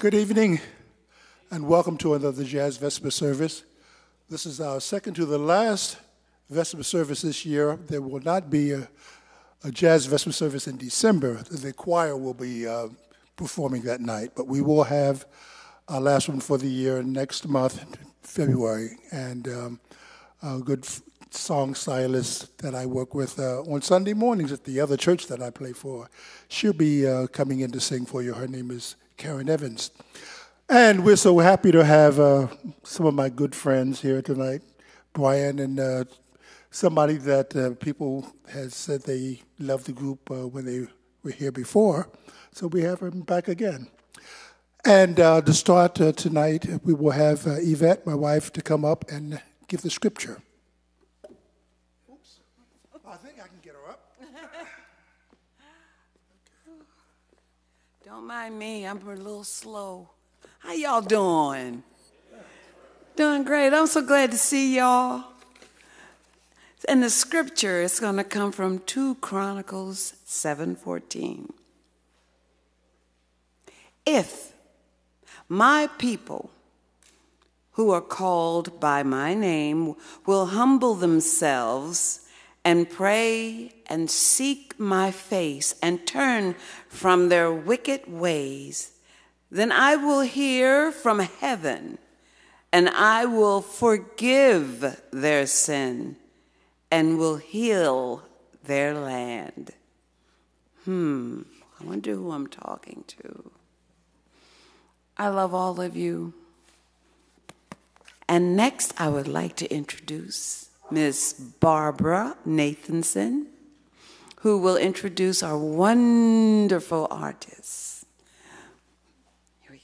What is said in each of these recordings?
Good evening, and welcome to another Jazz Vespers service. This is our second to the last Vespers service this year. There will not be a Jazz Vespers service in December. The choir will be performing that night, but we will have our last one for the year next month, February, and a good song stylist that I work with on Sunday mornings at the other church that I play for. She'll be coming in to sing for you. Her name is Karen Evans. And we're so happy to have some of my good friends here tonight, Brian, and somebody that people had said they loved the group when they were here before. So we have him back again. And to start tonight, we will have Yvette, my wife, to come up and give the scripture. Oops. I think I can get her up. Don't mind me, I'm a little slow. How y'all doing? Doing great. I'm so glad to see y'all. And the scripture is going to come from 2 Chronicles 7:14. If my people who are called by my name will humble themselves and pray and seek my face and turn from their wicked ways, then I will hear from heaven and I will forgive their sin and will heal their land. I wonder who I'm talking to. I love all of you. And next, I would like to introduce Miss Barbara Nathanson, who will introduce our wonderful artists. Here we go.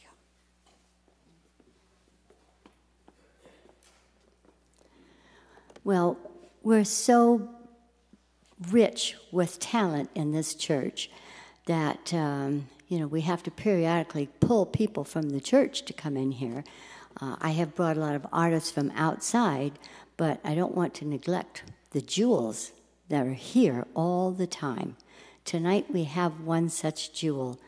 Well, we're so rich with talent in this church that, we have to periodically pull people from the church to come in here. I have brought a lot of artists from outside, but I don't want to neglect the jewels that are here all the time. Tonight we have one such jewel,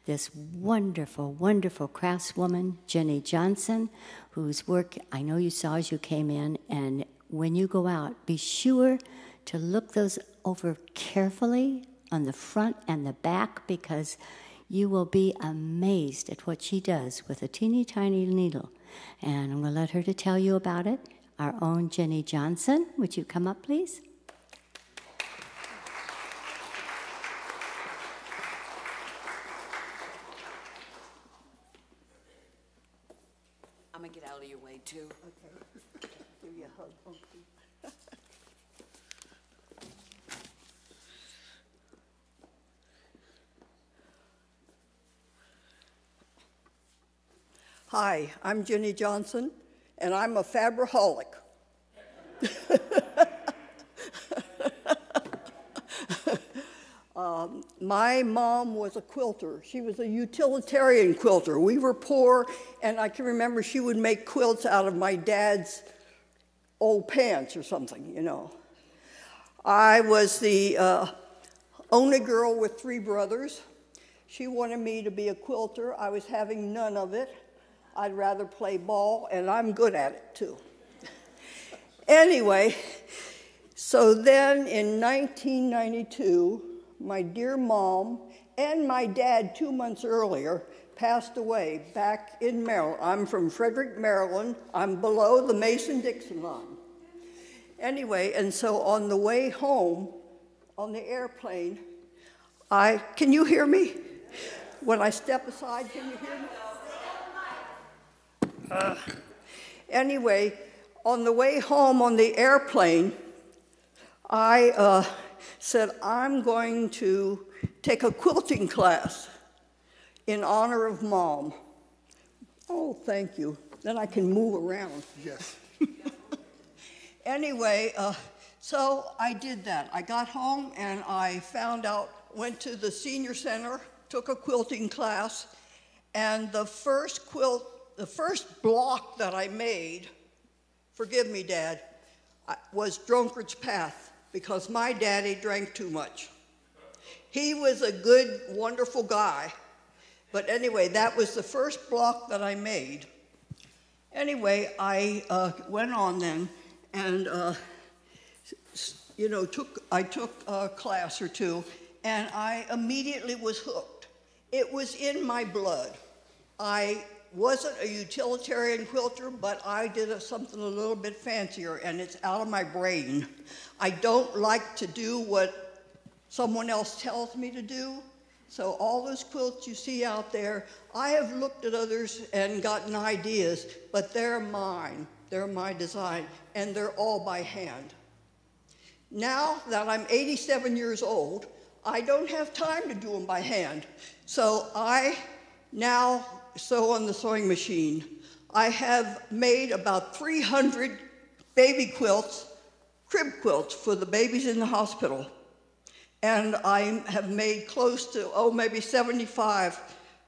this wonderful, wonderful craftswoman, Jenny Johnson, whose work I know you saw as you came in, and when you go out, be sure to look those over carefully on the front and the back, because you will be amazed at what she does with a teeny tiny needle. And I'm going to let her to tell you about it. Our own Jenny Johnson. Would you come up, please? I'm going to get out of your way, too. Okay. Give you a hug. Hi, I'm Jenny Johnson, and I'm a fabraholic. My mom was a quilter. She was a utilitarian quilter. We were poor, and I can remember she would make quilts out of my dad's old pants or something, I was the only girl with 3 brothers. She wanted me to be a quilter. I was having none of it. I'd rather play ball, and I'm good at it, too. Anyway, so then in 1992, my dear mom and my dad 2 months earlier passed away back in Maryland. I'm from Frederick, Maryland. I'm below the Mason-Dixon line. Anyway, and so on the way home, on the airplane, can you hear me? When I step aside, can you hear me? Anyway, on the way home on the airplane, I said, I'm going to take a quilting class in honor of Mom. Oh, thank you. Then I can move around. Yes. Anyway, so I did that. I got home and I went to the senior center, took a quilting class, and the first block that I made, forgive me, Dad, was Drunkard's Path, because my daddy drank too much. He was a good, wonderful guy, But anyway, that was the first block that I made. Anyway, I went on then and, I took a class or two, and I immediately was hooked. It was in my blood. I wasn't a utilitarian quilter, but I did something a little bit fancier, and it's out of my brain. I don't like to do what someone else tells me to do. So all those quilts you see out there, I have looked at others and gotten ideas, but they're mine. They're my design, and they're all by hand. Now that I'm 87 years old, I don't have time to do them by hand. So I now sew on the sewing machine. I have made about 300 baby quilts, crib quilts for the babies in the hospital. And I have made close to, maybe 75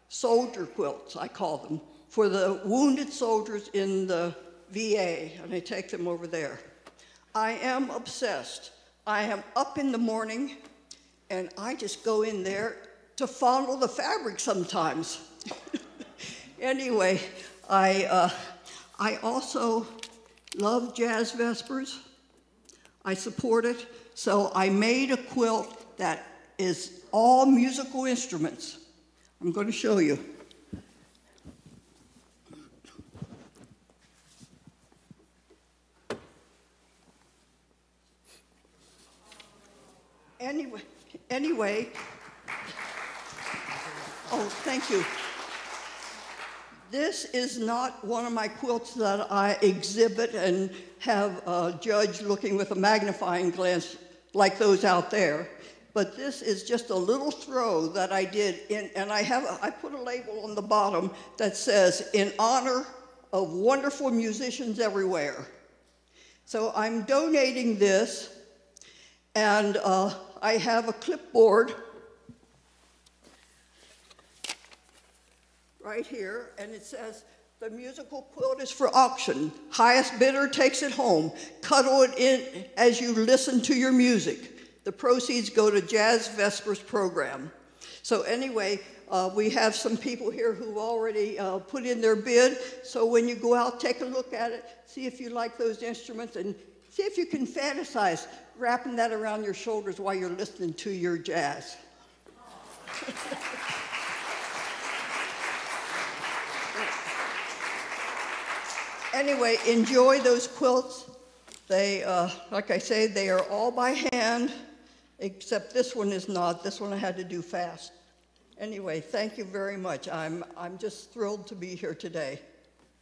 soldier quilts, I call them, for the wounded soldiers in the VA, and I take them over there. I am obsessed. I am up in the morning, and I just go in there to fondle the fabric sometimes. Anyway, I also love Jazz Vespers. I support it. So I made a quilt that is all musical instruments. I'm going to show you. Anyway, oh, thank you. This is not one of my quilts that I exhibit and have a judge looking with a magnifying glass like those out there. But this is just a little throw that I did, and I put a label on the bottom that says, "In honor of wonderful musicians everywhere." So I'm donating this, and I have a clipboard right here, and it says, "The musical quilt is for auction. Highest bidder takes it home. Cuddle it in as you listen to your music. The proceeds go to Jazz Vespers program." So anyway, we have some people here who've already put in their bid. So when you go out, take a look at it, see if you like those instruments, and see if you can fantasize wrapping that around your shoulders while you're listening to your jazz. Anyway, enjoy those quilts. They, like I say, they are all by hand, except this one is not. This one I had to do fast. Anyway, thank you very much. I'm just thrilled to be here today.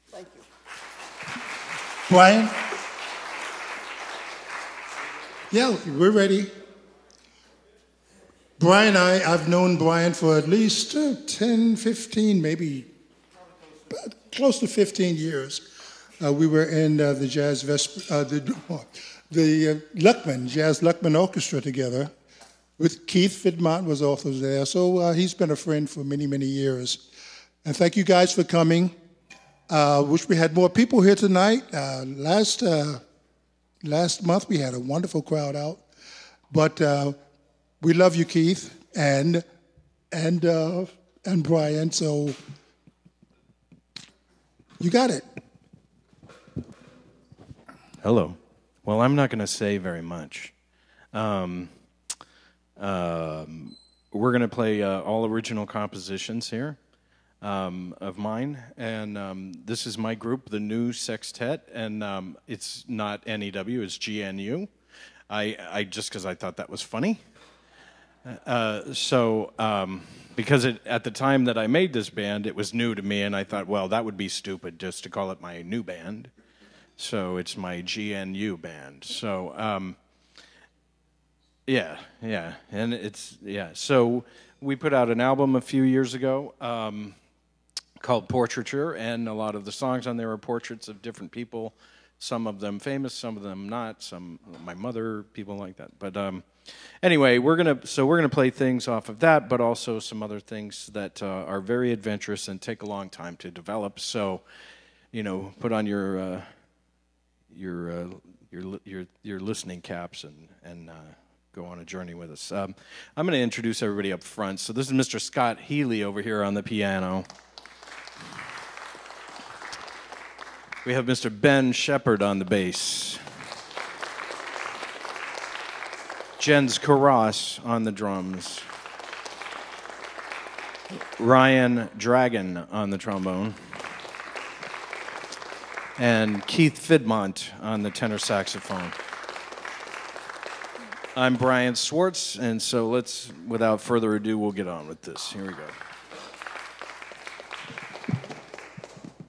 Thank you. Brian? Yeah, we're ready. Brian, I've known Brian for at least 10, 15, maybe close to 15 years. We were in the Jazz the Luckman, Jazz Luckman Orchestra together. With Keith Fidmont was also there. So he's been a friend for many, many years. And thank you guys for coming. Wish we had more people here tonight. Last month we had a wonderful crowd out. But we love you, Keith, and Brian. So you got it. Hello. Well, I'm not going to say very much. We're going to play all original compositions here of mine, and this is my group, the New Sextet, and it's not NEW, it's GNU. I just because I thought that was funny. Because at the time that I made this band, it was new to me, and I thought, well, that would be stupid just to call it my new band. So it's my GNU band. So, and it's, So we put out an album a few years ago called Portraiture, and a lot of the songs on there are portraits of different people, some of them famous, some of them not, some my mother, people like that. But anyway, we're gonna play things off of that, but also some other things that are very adventurous and take a long time to develop. So, put on your listening caps and go on a journey with us. I'm going to introduce everybody up front. So this is Mr. Scott Healy over here on the piano. We have Mr. Ben Shepard on the bass. Jens Karras on the drums. Ryan Dragon on the trombone. And Keith Fidmont on the tenor saxophone. I'm Brian Swartz, and so let's, without further ado, we'll get on with this. Here we go.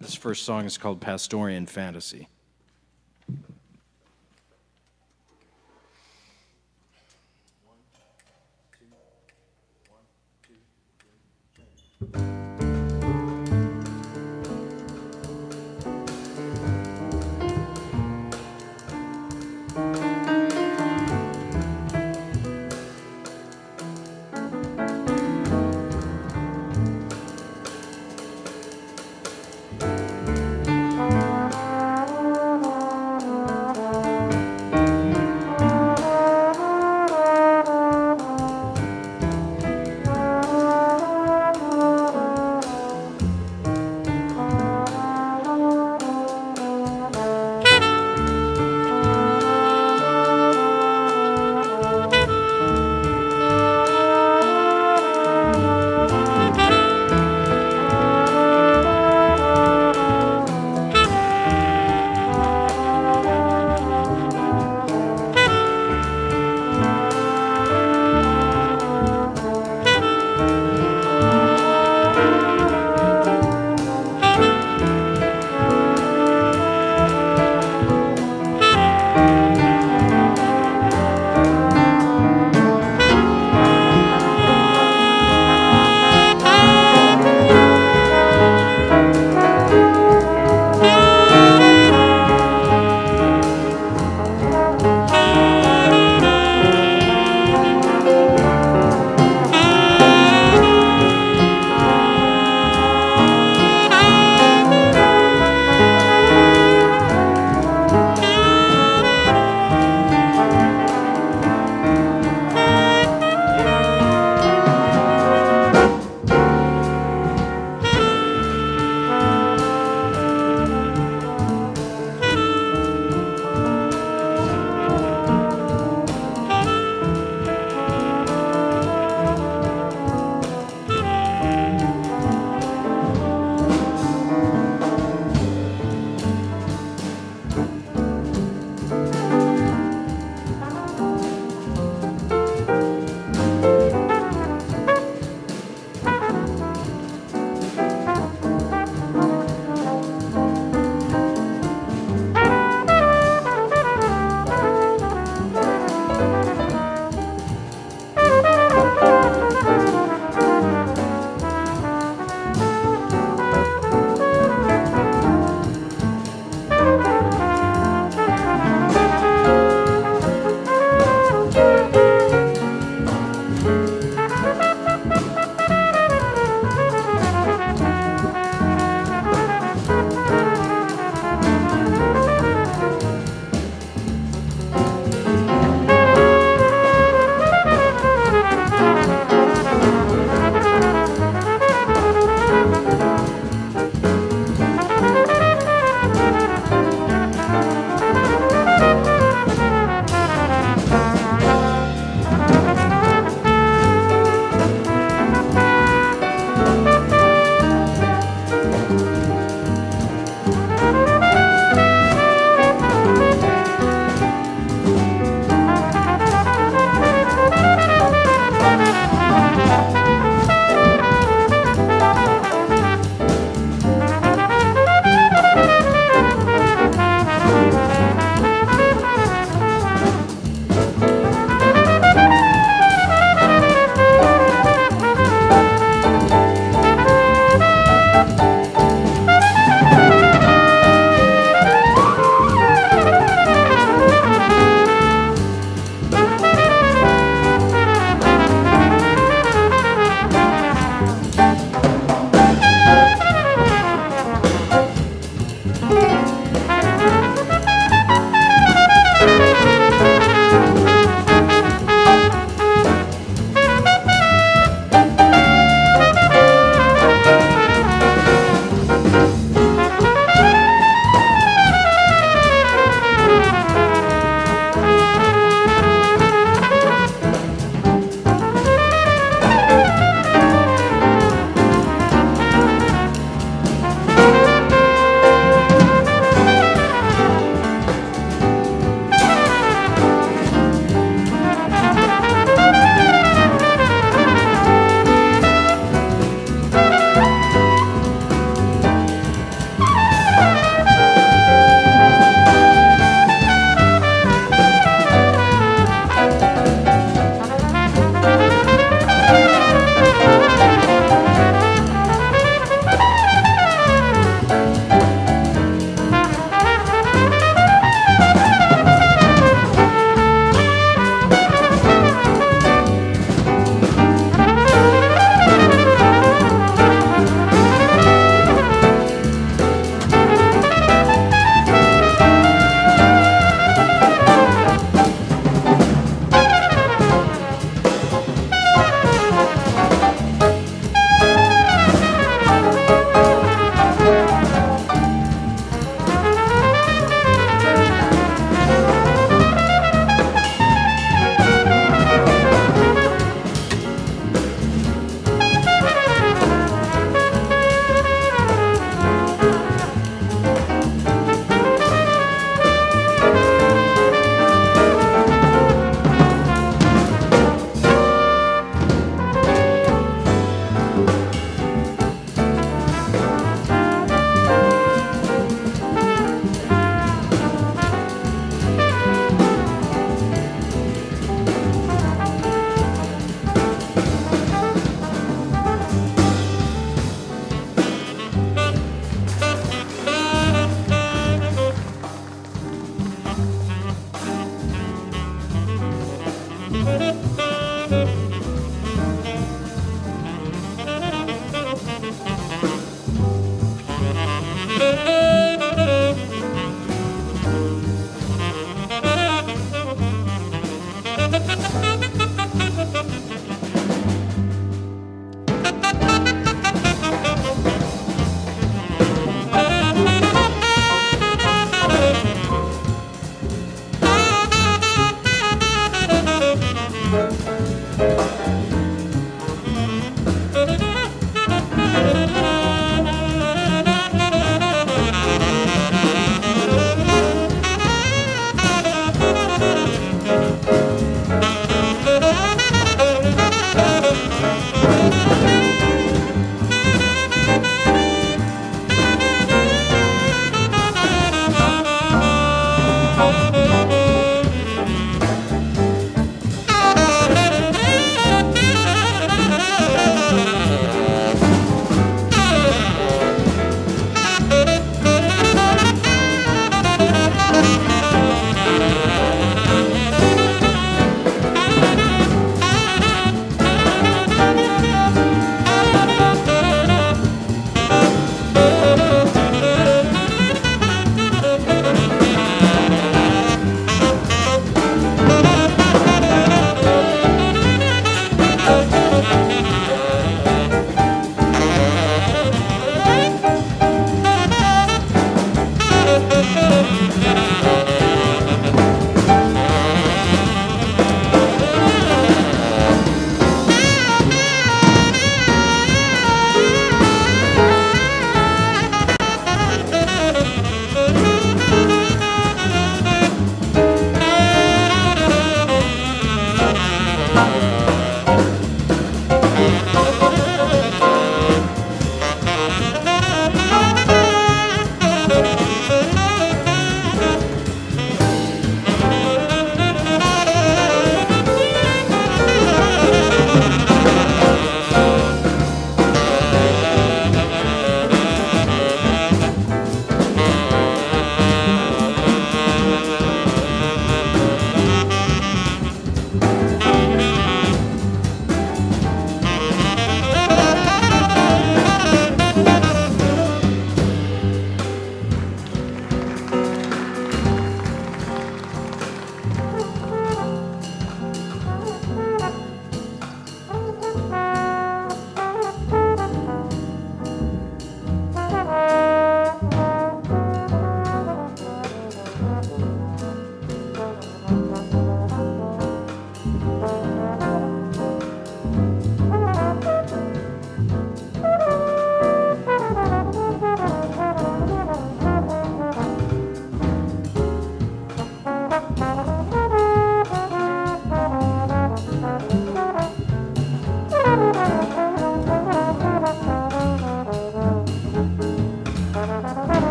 This first song is called Pastorian Fantasy.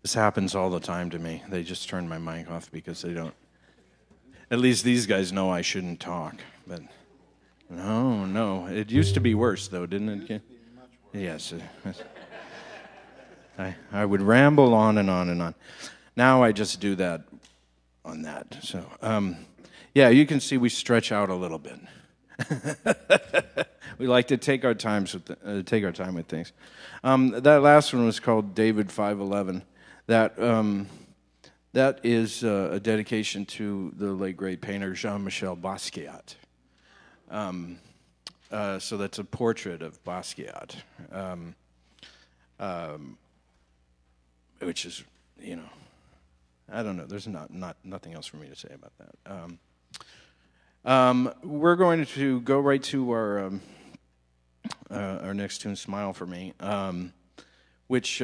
This happens all the time to me. They just turn my mic off because they don't. At least these guys know I shouldn't talk. But no. It used to be worse, though, didn't it? Yes. I would ramble on and on and on. Now I just do that on that. So, yeah, you can see we stretch out a little bit. We like to take our time with things. That last one was called David 5:11. That is a dedication to the late great painter Jean-Michel Basquiat. So that's a portrait of Basquiat, which is, I don't know. There's nothing else for me to say about that. We're going to go right to our next tune, "Smile for Me," which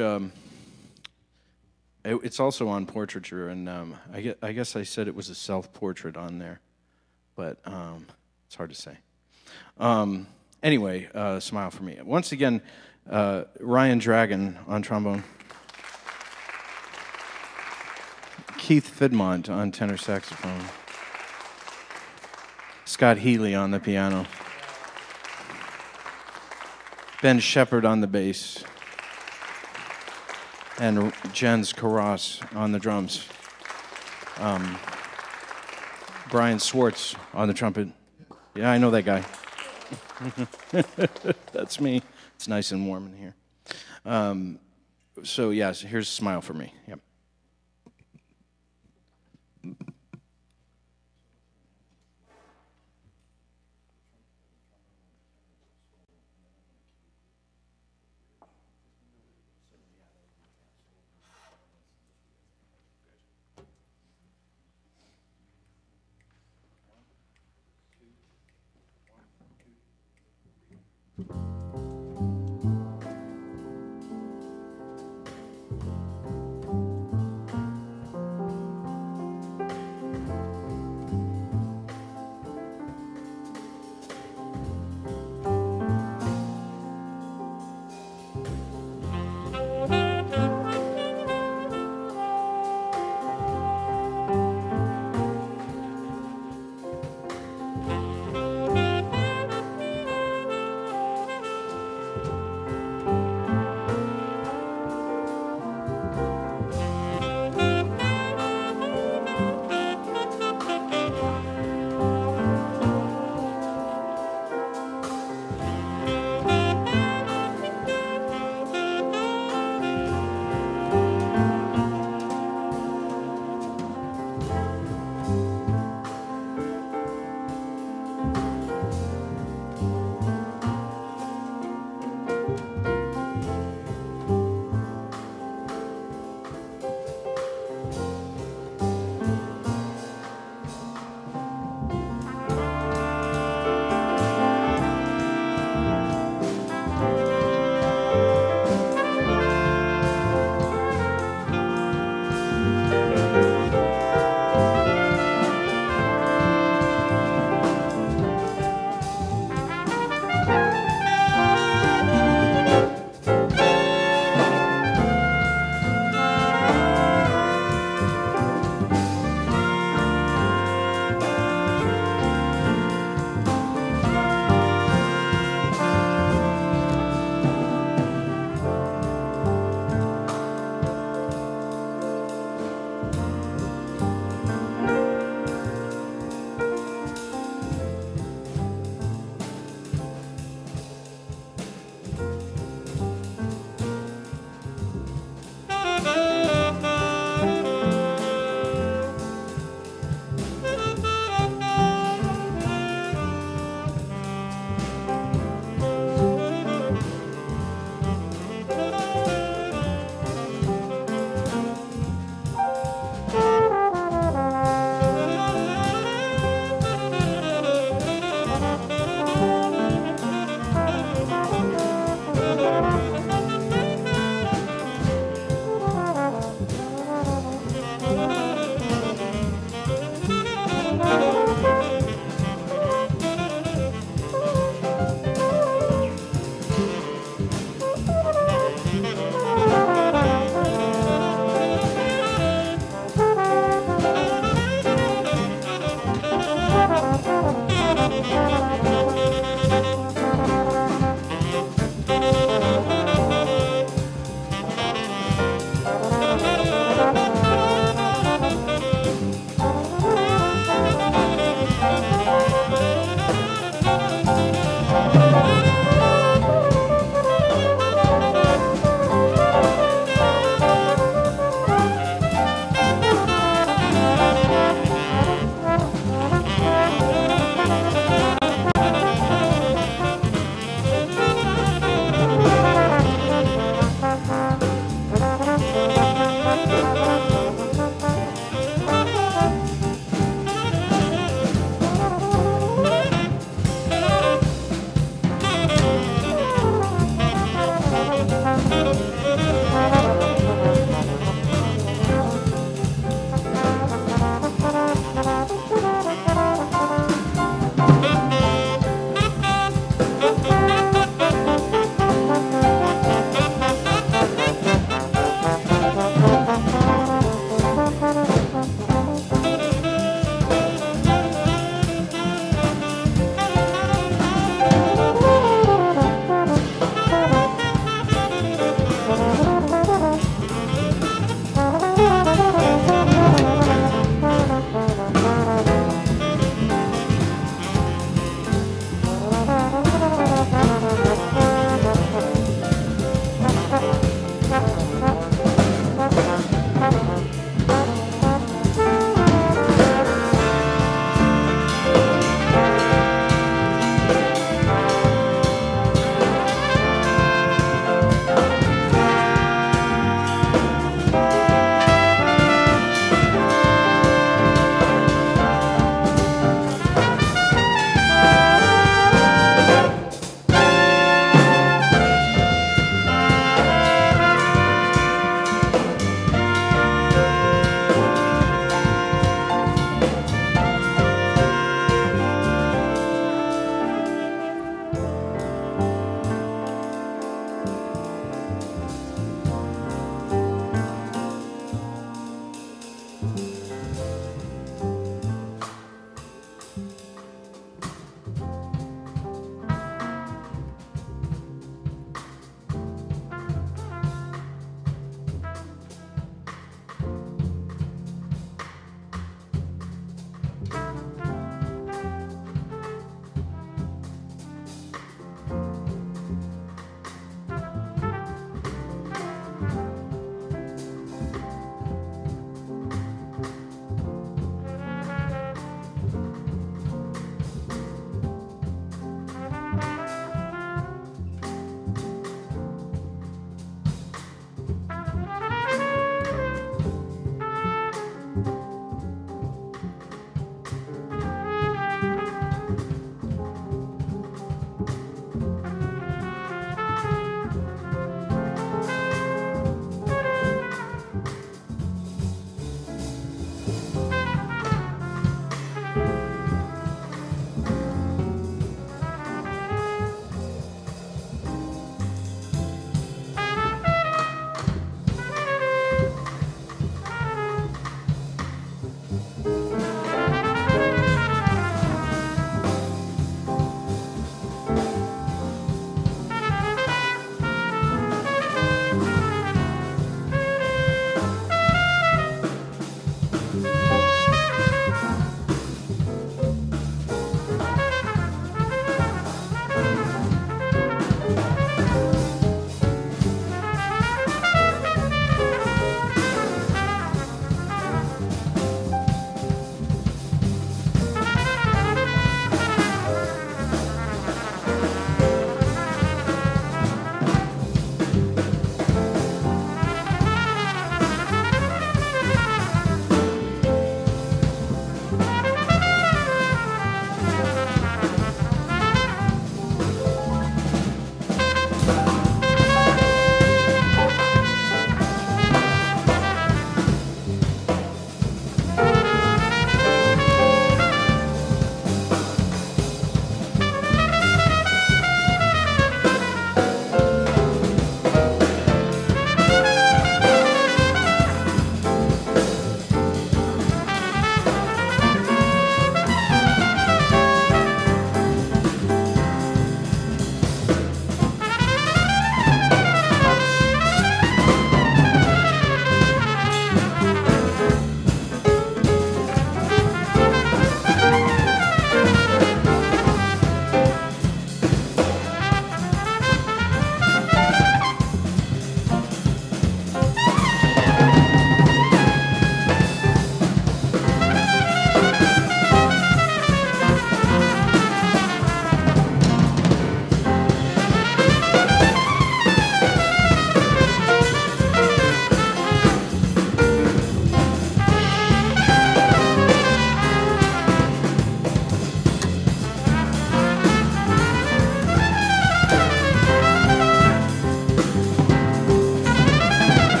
it's also on portraiture, and I guess I said it was a self-portrait on there, but it's hard to say. Anyway, "Smile for Me." Once again, Ryan Dragon on trombone, Keith Fidmont on tenor saxophone, Scott Healy on the piano, Ben Shepard on the bass, and Jens Karras on the drums. Brian Swartz on the trumpet. Yeah, I know that guy. That's me. It's nice and warm in here. So, yes, here's "Smile for Me." Yep.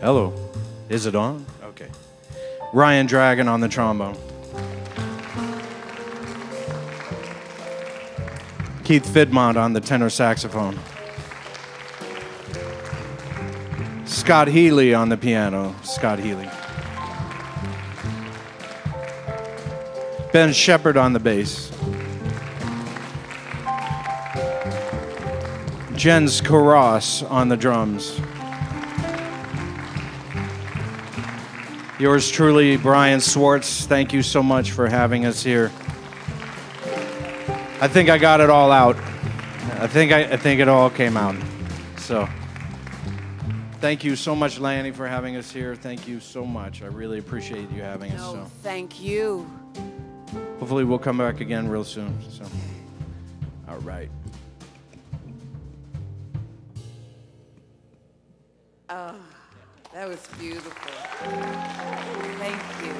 Hello. Is it on? Okay. Ryan Dragon on the trombone. Keith Fidmont on the tenor saxophone. Scott Healy on the piano. Scott Healy. Ben Shepard on the bass. Jens Koros on the drums. Yours truly, Brian Swartz. Thank you so much for having us here. I think I got it all out. I think it all came out. So, thank you so much, Lanny, for having us here. Thank you so much. I really appreciate you having us. So, thank you. Hopefully, we'll come back again real soon. So, all right. Oh, that was beautiful. Thank you.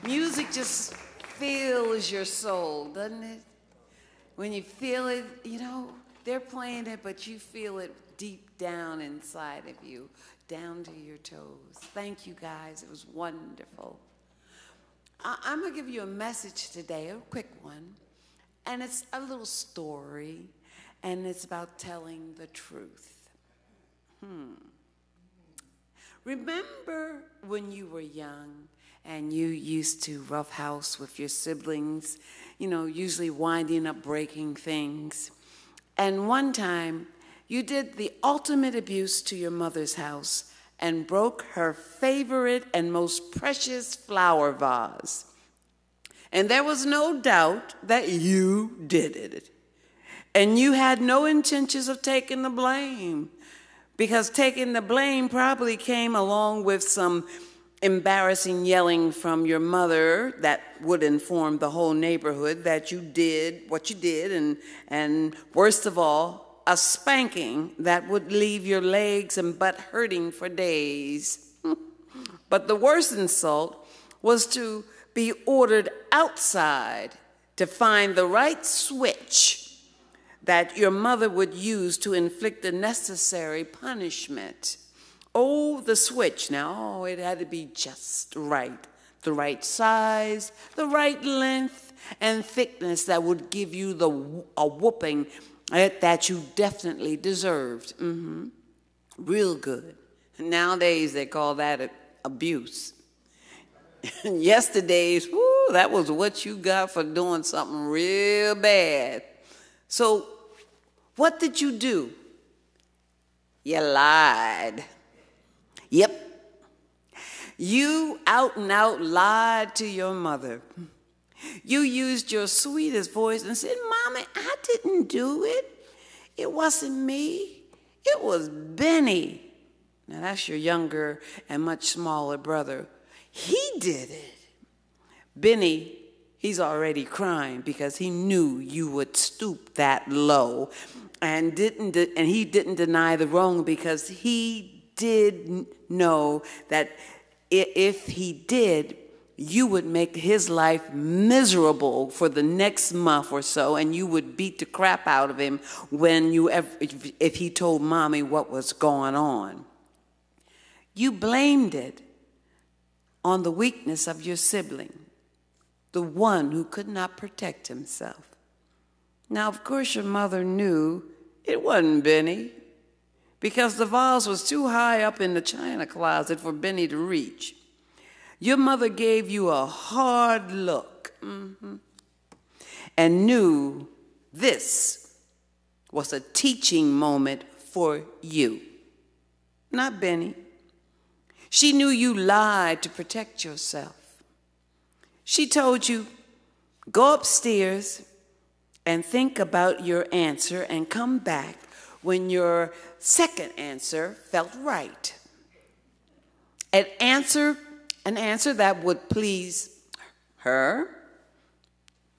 Music just fills your soul, doesn't it? When you feel it, you know, they're playing it, but you feel it deep down inside of you, down to your toes. Thank you, guys. It was wonderful. I'm going to give you a message today, a quick one. And it's a little story, and it's about telling the truth. Remember when you were young and you used to roughhouse with your siblings, you know, usually winding up breaking things. And one time, you did the ultimate abuse to your mother's house and broke her favorite and most precious flower vase. And there was no doubt that you did it. And you had no intentions of taking the blame, because taking the blame probably came along with some embarrassing yelling from your mother that would inform the whole neighborhood that you did what you did, and worst of all, a spanking that would leave your legs and butt hurting for days. But the worst insult was to be ordered outside to find the right switch that your mother would use to inflict the necessary punishment. Oh, the switch. Now, it had to be just right. The right size, the right length, and thickness that would give you a whooping that you definitely deserved. Real good. Nowadays, they call that abuse. Yesterday's, whoo, that was what you got for doing something real bad. So, what did you do? You lied. Yep. You out and out lied to your mother. You used your sweetest voice and said, "Mommy, I didn't do it. It wasn't me. It was Benny." Now, that's your younger and much smaller brother. He did it. Benny, he's already crying because he knew you would stoop that low, and he didn't deny the wrong because he did know that if he did, you would make his life miserable for the next month or so, and you would beat the crap out of him if he told Mommy what was going on. You blamed it on the weakness of your sibling, the one who could not protect himself. Now, of course, your mother knew it wasn't Benny, because the vase was too high up in the china closet for Benny to reach. Your mother gave you a hard look and knew this was a teaching moment for you, not Benny. She knew you lied to protect yourself. She told you, go upstairs and think about your answer and come back when your second answer felt right. An answer that would please her,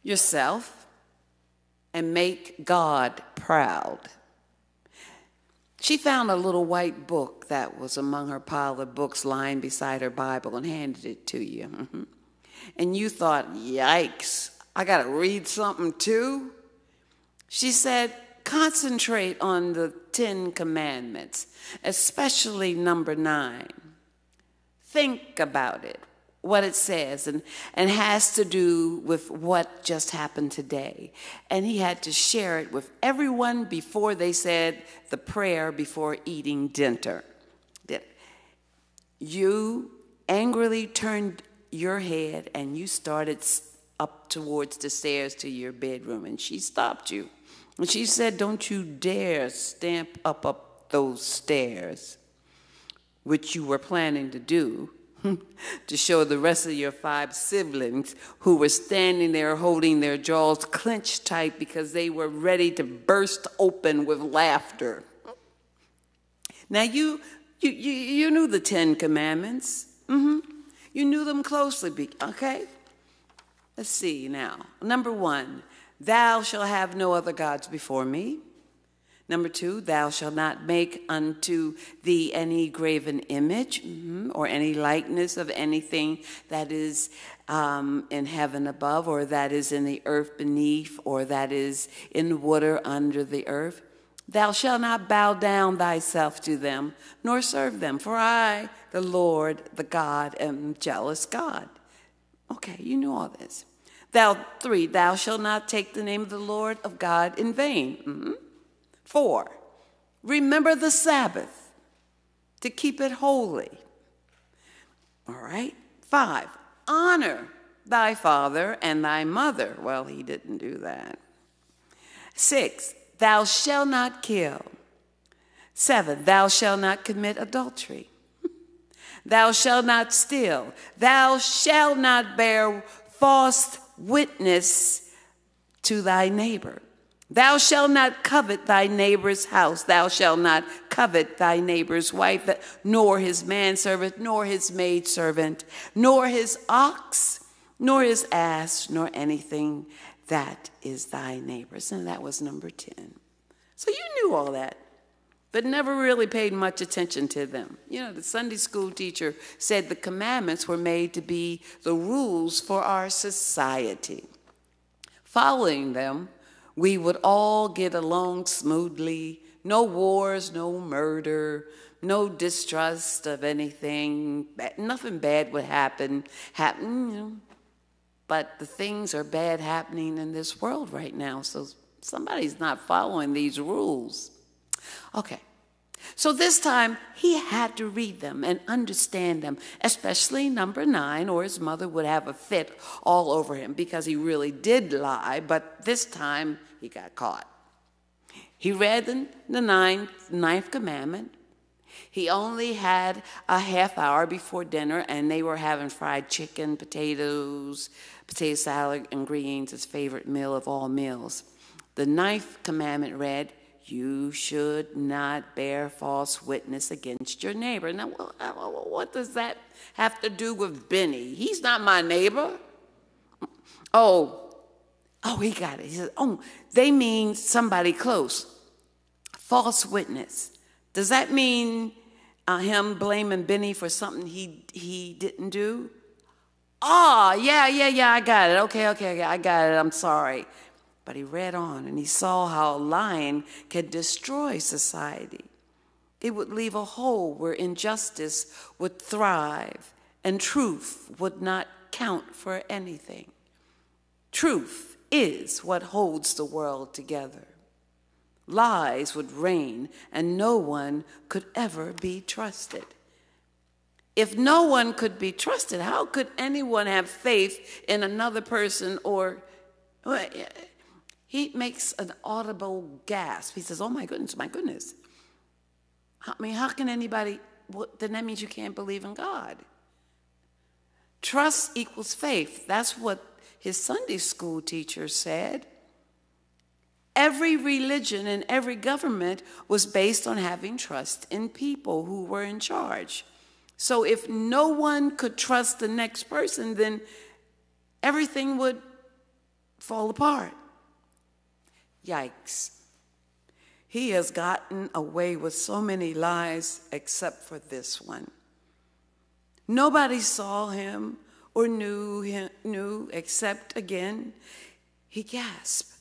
yourself, and make God proud. She found a little white book that was among her pile of books lying beside her Bible and handed it to you. And you thought, yikes, I got to read something too? She said, concentrate on the 10 commandments, especially number 9. Think about it, what it says, and has to do with what just happened today. And he had to share it with everyone before they said the prayer before eating dinner. You angrily turned your head and you started up towards the stairs to your bedroom, and she stopped you. And she said, don't you dare stamp up those stairs, which you were planning to do, to show the rest of your 5 siblings who were standing there holding their jaws clenched tight because they were ready to burst open with laughter. Now, you knew the 10 Commandments. You knew them closely, okay? Let's see now. Number 1, thou shalt have no other gods before me. Number 2, thou shalt not make unto thee any graven image or any likeness of anything that is in heaven above, or that is in the earth beneath, or that is in water under the earth. Thou shalt not bow down thyself to them, nor serve them. For I, the Lord, the God, am jealous God. Okay, you knew all this. 3, thou shalt not take the name of the Lord of God in vain. 4, remember the Sabbath to keep it holy. All right. 5, honor thy father and thy mother. Well, he didn't do that. 6, thou shalt not kill. 7, thou shalt not commit adultery. Thou shalt not steal. Thou shalt not bear false witness to thy neighbor. Thou shalt not covet thy neighbor's house. Thou shalt not covet thy neighbor's wife, nor his manservant, nor his maidservant, nor his ox, nor his ass, nor anything that is thy neighbor's. And that was number 10. So you knew all that, but never really paid much attention to them. You know, the Sunday school teacher said the commandments were made to be the rules for our society. Following them, we would all get along smoothly. No wars, no murder, no distrust of anything. Nothing bad would happen, you know. But the things are bad happening in this world right now, so somebody's not following these rules. Okay, so this time he had to read them and understand them, especially number 9, or his mother would have a fit all over him because he really did lie, but this time he got caught. He read the ninth commandment. He only had a half hour before dinner, and they were having fried chicken, potato salad, and greens, his favorite meal of all meals. The 9th commandment read, you should not bear false witness against your neighbor. Now, what does that have to do with Benny? He's not my neighbor. Oh, he got it. He said, they mean somebody close. False witness. Does that mean him blaming Benny for something he didn't do? Yeah, I got it. Okay, I got it. I'm sorry. But he read on, and he saw how lying could destroy society. It would leave a hole where injustice would thrive, and truth would not count for anything. Truth is what holds the world together. Lies would reign, and no one could ever be trusted. If no one could be trusted, how could anyone have faith in another person? Or he makes an audible gasp. He says, oh my goodness. I mean, how can anybody, then that means you can't believe in God. Trust equals faith. That's what his Sunday school teacher said. Every religion and every government was based on having trust in people who were in charge. So if no one could trust the next person, then everything would fall apart. Yikes. He has gotten away with so many lies except for this one. Nobody saw him or knew except, again, he gasped.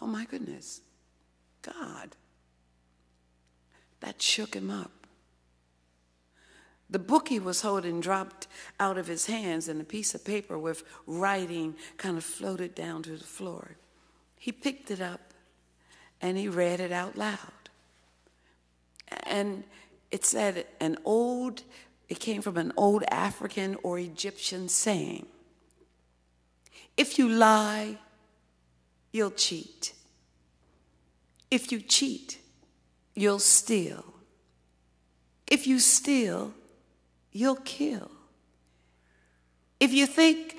Oh my goodness, God. That shook him up. The book he was holding dropped out of his hands, and a piece of paper with writing kind of floated down to the floor. He picked it up and he read it out loud. And it said it came from an old African or Egyptian saying, if you lie, you'll cheat. If you cheat, you'll steal. If you steal, you'll kill. If you think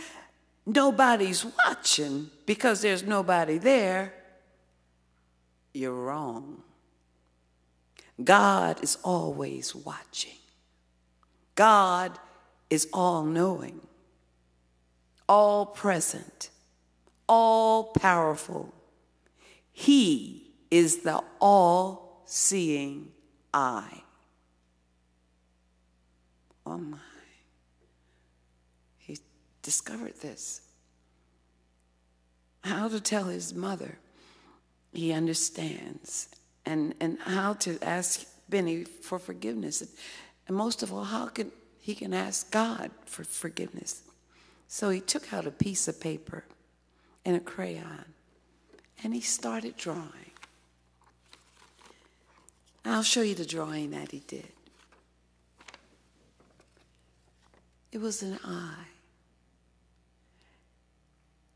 nobody's watching because there's nobody there, you're wrong. God is always watching. God is all-knowing, all-present, all-powerful. He is the all-seeing eye. Oh my. He discovered this. How to tell his mother he understands, and how to ask Benny for forgiveness. And most of all, how he can ask God for forgiveness. So he took out a piece of paper and a crayon, and he started drawing. I'll show you the drawing that he did. It was an eye.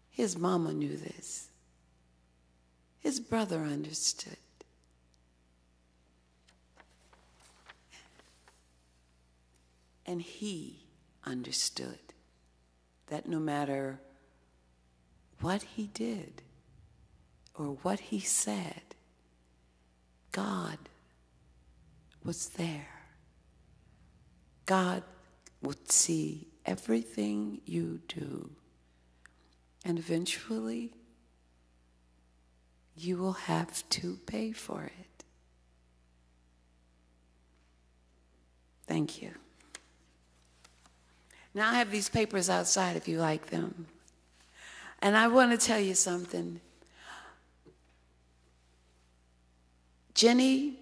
His mama knew this. His brother understood. And he understood that no matter what he did or what he said, God was there. God would see everything you do. And eventually, you will have to pay for it. Thank you. Now I have these papers outside if you like them. And I want to tell you something. Jenny,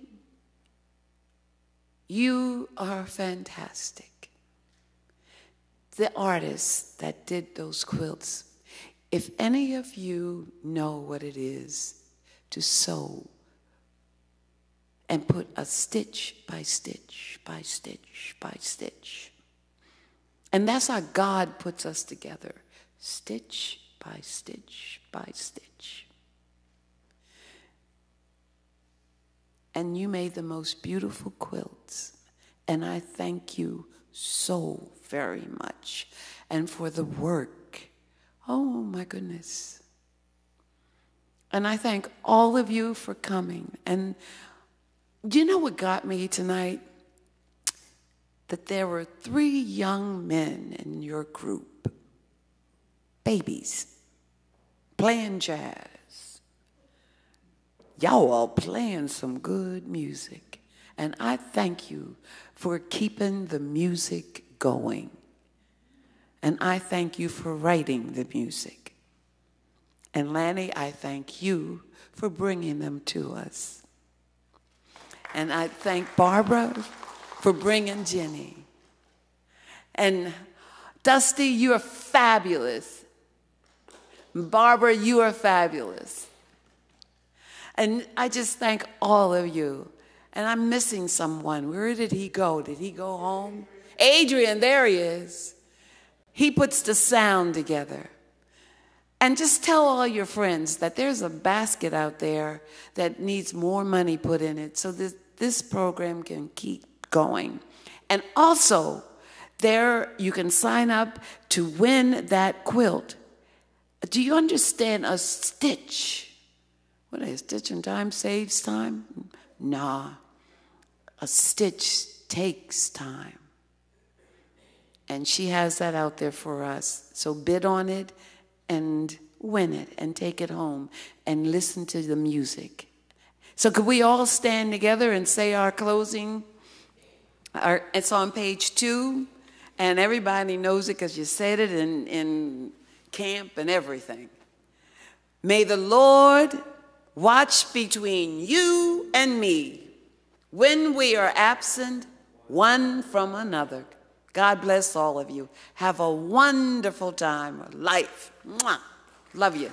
you are fantastic. The artists that did those quilts, if any of you know what it is to sew and put a stitch by stitch by stitch by stitch, and that's how God puts us together, stitch by stitch by stitch. And you made the most beautiful quilts, and I thank you so very much. And for the work, oh my goodness. And I thank all of you for coming. And do you know what got me tonight? That there were 3 young men in your group, babies, playing jazz. Y'all are playing some good music. And I thank you for keeping the music going. And I thank you for writing the music. And Lanny, I thank you for bringing them to us. And I thank Barbara for bringing Jenny. And Dusty, you are fabulous. Barbara, you are fabulous. And I just thank all of you. And I'm missing someone. Where did he go? Did he go home? Adrian, there he is. He puts the sound together. And just tell all your friends that there's a basket out there that needs more money put in it so that this program can keep going. And also, there you can sign up to win that quilt. Do you understand a stitch? What is stitch in time saves time? Nah. A stitch takes time. And she has that out there for us. So bid on it and win it and take it home and listen to the music. So could we all stand together and say our closing? It's on page 2, and everybody knows it because you said it in camp and everything. May the Lord Watch between you and me when we are absent one from another. God bless all of you. Have a wonderful time of life. Mwah. Love you.